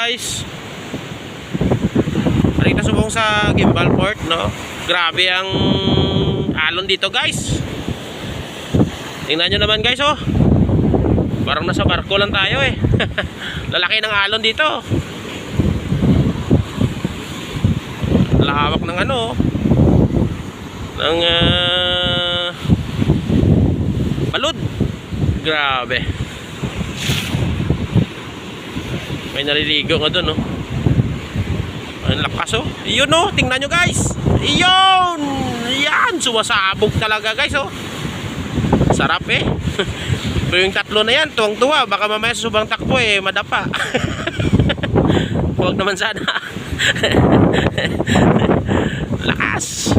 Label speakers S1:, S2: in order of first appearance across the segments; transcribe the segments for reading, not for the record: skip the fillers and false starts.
S1: guys. Nakita subong sa gimbal port, no? Grabe ang alon dito guys. Tingnan nyo naman guys, oh. Parang nasa barko lang tayo eh. Lalaki ng alon dito. Lahawak ng ano, ng balod. Grabe. May naliligo nga doon, no? Ang lakas, oh. Iyon, oh. Tingnan nyo guys. Iyon. Yan. Sumasabog talaga guys, oh. Sarap eh. Pero yung tatlo na yan, tuwang-tuwa. Baka mamaya sa subang takbo eh, madapa. Huwag naman sana. Lakas.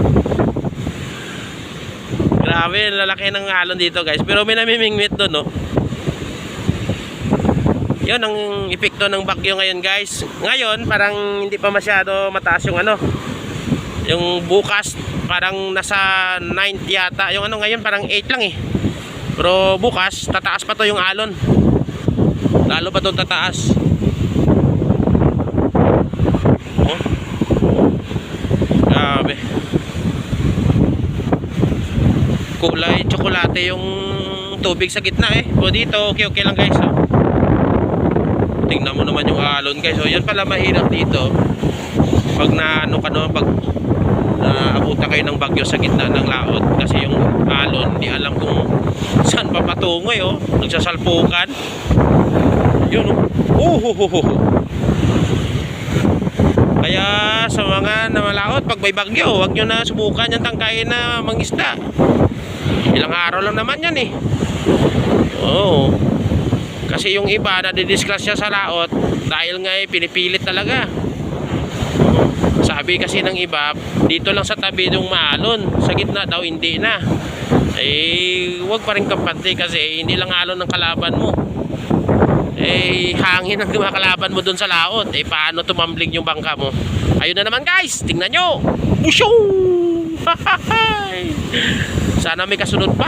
S1: Grabe, lalaki ng alon dito guys. Pero may namimingwit doon, no? Yun ang epekto ng bagyo ngayon guys. Ngayon, parang hindi pa masyado mataas yung ano. Yung bukas, parang nasa 9 yata. Yung ano ngayon, parang 8 lang eh. Pero bukas, tataas pa to yung alon. Lalo pa to tataas. Oh. Grabe. Kulay tsokolate yung tubig sa gitna eh. O dito, okay lang guys. Oh. Tingnan mo naman yung alon guys. So yan pala mahirap dito. Pag pag naabutan kayo ng bagyo sa gitna ng laot, kasi yung alon hindi alam kung saan papatungo eh, oh. Nagsasalpukan. Yun, oh. Kaya sa mga namalaot, pag may bagyo, huwag nyo na subukan yung tangkayin na mangisda. Ilang araw lang naman yan eh. Oo. Kasi yung iba na didiscuss siya sa laot dahil nga pinipilit talaga. Sabi kasi ng iba, dito lang sa tabi yung maalon, sa gitna daw hindi na. Eh, huwag pa rin kampante kasi hindi lang alon ng kalaban mo. Eh, hangin ang kalaban mo dun sa laot. Eh, paano tumambling yung bangka mo? Ayun na naman guys, tingnan nyo. Pusyo! Sana may kasunod pa.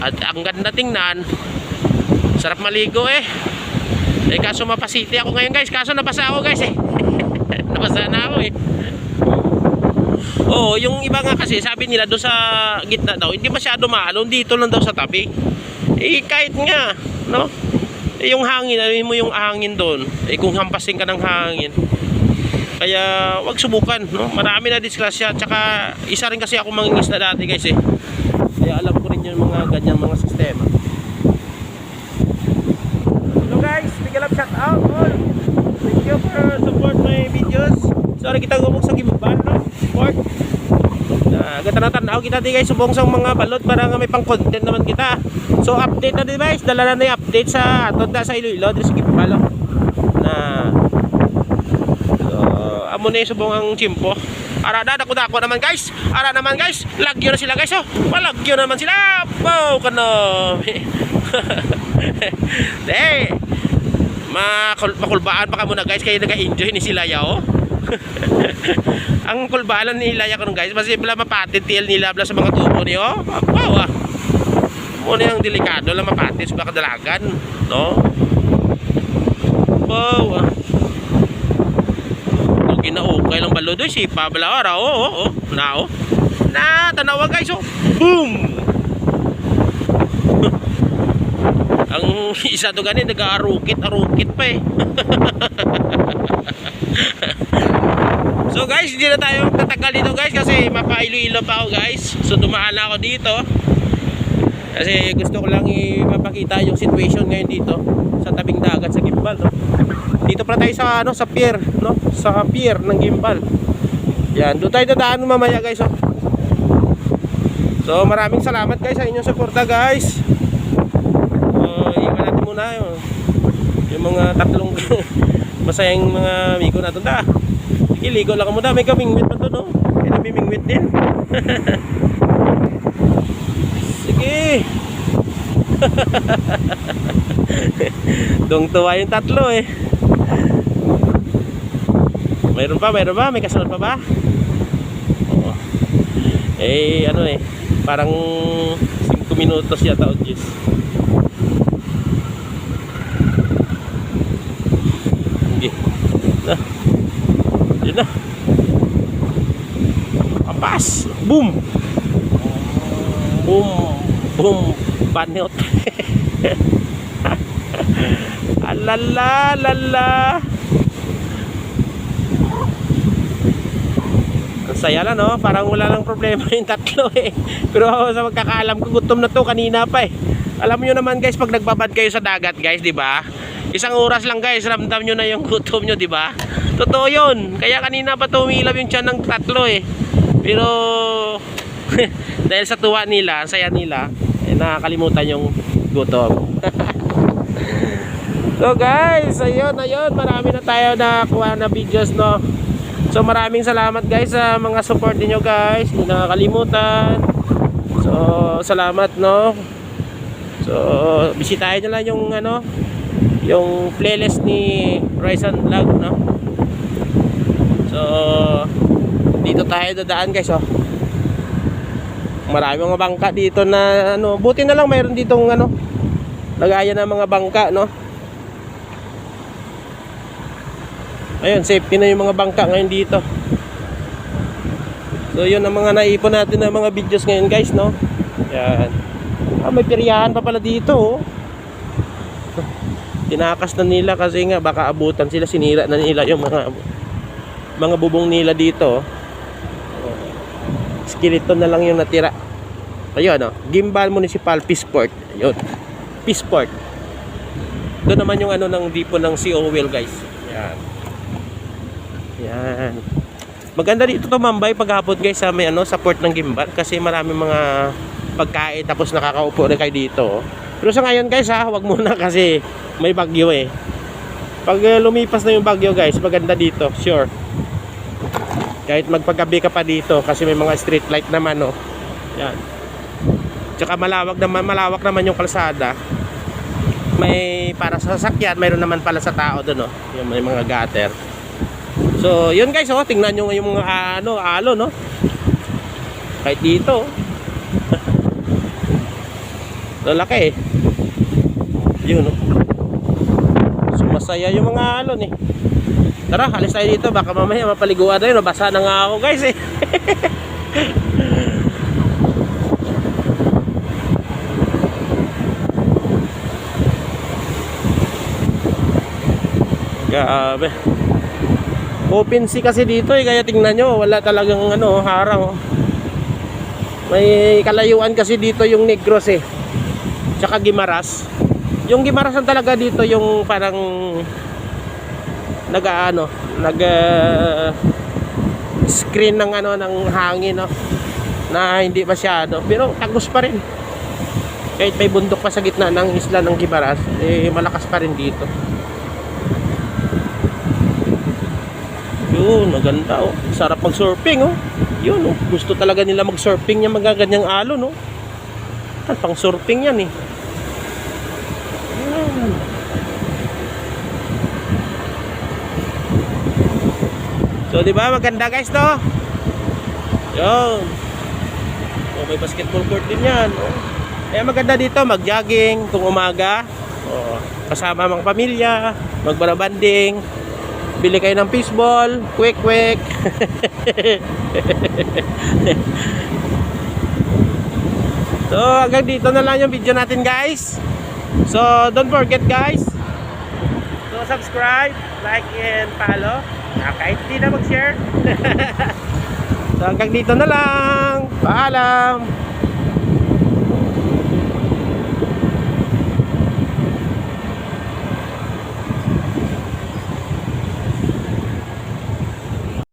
S1: At ang ganda tingnan. Sarap maligo eh. Eh kaso mapasiti ako ngayon guys. Kaso nabasa ako guys eh. Nabasa na ako eh. Oo, yung iba nga kasi sabi nila doon sa gitna daw, hindi masyado maalon, dito lang daw sa tabi. Eh kahit nga, no? Eh yung hangin, ano mo yung hangin doon? Eh kung hampasin ka ng hangin. Kaya wag subukan, no? Marami na disgrasya. Tsaka isa rin kasi ako mangingisda dati guys eh. Kaya alam ko rin yung mga ganyang mga sistema. Hello guys, big love shout out all. Thank you for support my videos. Sorry kita gumog sa gimbal, no? Support. Gatan-tanaw kita di guys, subong sa mga balot para nga may pang-content naman kita. So update na di guys, dala na yung update sa atod na sa Iloilo, dito sa gimbal, no? Na amo na yung subong ang chimpo. Ara na, dako-dako naman guys. Ara naman guys, lagyo na sila guys, oh. Palagyo naman sila. Wow, kano. Eh, makulbaan pa ka muna guys, kaya nag-enjoy ni sila yaw. Ang kulbaan ni Ilaya ko guys, kasi bala mapatit tiil nila bala sa mga tubo niyo. Wow, ah. Muna yung delikado lang mapatit sa kadalagan, no? Wow, ah. Ginaukay lang balo doy si Pabla ora. Oh. Nao. Na tanawa guys, oh. Boom. Ang isa to gani nag-arukit pa eh. So guys, hindi na tayo tatagal dito guys kasi mapa-Iloilo pa ako guys. So dumaan na ako dito. Kasi gusto ko lang ipapakita yung situation ngayon dito sa tabing dagat sa Gimbal, no? Dito pa tayo sa ano, sa pier, no? Sa pier ng Gimbal. Yan, doon tayo dadaan mamaya guys, oh. So maraming salamat guys sa inyong suporta guys. Iwan natin muna yung mga tatlong masayang mga amigo natin da. Sige, ligo lang muna, may kamingwit pa to, no? May namimingwit din. Sige. Dong tuwa yung tatlo eh. Mayroon pa? May kasunod pa ba? Oo. Eh, ano eh, parang 5 minutos yata o 10. Hindi Na. Yun na. Kapas. Boom. Boom. Boom. Banot. Alala, lala. Ang saya lang, no? Parang wala lang problema yung tatlo eh. Pero sa magkakaalam ko, gutom na to kanina pa eh. Alam nyo naman guys, pag nagbabad kayo sa dagat guys, di ba? Isang oras lang guys, ramdam nyo na yung gutom nyo, di ba? Totoo yun. Kaya kanina pa tumilap yung tiyan ng tatlo eh. Pero dahil sa tuwa nila, ang saya nila, eh, nakakalimutan yung gutom. So guys, ayun, marami na tayo na kuha na videos, no? So maraming salamat guys sa mga support niyo guys. Hindi nakakalimutan. So salamat, no? So bisitahin nyo lang yung ano, yung playlist ni Rise and Vlog, no? So dito tayo dadaan guys, oh. Marami mga bangka dito na ano, buti na lang mayroon ditong ano, lagayan ng mga bangka, no? Ayun, safety na yung mga bangka ngayon dito. So yun ang mga naipon natin ng mga videos ngayon guys, no? Yan. May piryahan pa pala dito, oh. Tinakas na nila kasi nga baka abutan sila, sinira na nila yung mga bubong nila dito, oh. Skeleton na lang yung natira. Ayun, oh. Gimbal Municipal Peaceport. Ayun. Peaceport. Doon naman yung ano ng dipo ng COWL guys. Yan. Yan. Maganda dito tumambay paghapon guys sa may ano, sa port ng Gimbal kasi marami mga pagkain tapos nakakaupo rin kayo dito, oh. Pero sa ngayon guys ha, wag muna kasi may bagyo eh. Pag lumipas na yung bagyo guys, maganda dito, sure. Kahit magpagabi ka pa dito kasi may mga street light naman, oh. Yan. Tsaka malawak naman yung kalsada. May para sa sasakyan, mayroon naman pala sa tao doon, oh. Yung may mga gutter. So, yun guys, oh, tingnan nyo yung mga ano, alo, no? Kahit dito, oh. Lalaki eh. Yun, oh. Sumasaya yung mga alon eh. Tara, alis tayo dito. Baka mamaya mapaliguan na yun. Basa na nga ako guys eh. Grabe. Open sea kasi dito eh. Kaya tingnan nyo, wala talagang ano, harang, oh. May kalayuan kasi dito yung Negros eh. Tsaka Guimaras. Yung Guimaras ang talaga dito yung parang screen ng ano ng hangin, no? Na hindi masyado pero tagos pa rin. Kahit may bundok pa sa gitna ng isla ng Guimaras, eh malakas pa rin dito. Yun, maganda, oh. Sarap mag-surfing, oh. Yun, oh. Gusto talaga nila mag-surfing yung mga ganyang alon, oh. Pang surfing yan eh. Yan. So di ba maganda guys, no? Yun. Oh, may basketball court din yan, oh. Kaya maganda dito mag-jogging kung umaga, oh, kasama mga pamilya, magbarabanding, bili kayo ng fishball, quick. So hanggang dito na lang yung video natin guys. So don't forget guys to subscribe, like and follow. Kahit hindi na mag-share. So hanggang dito na lang. Paalam.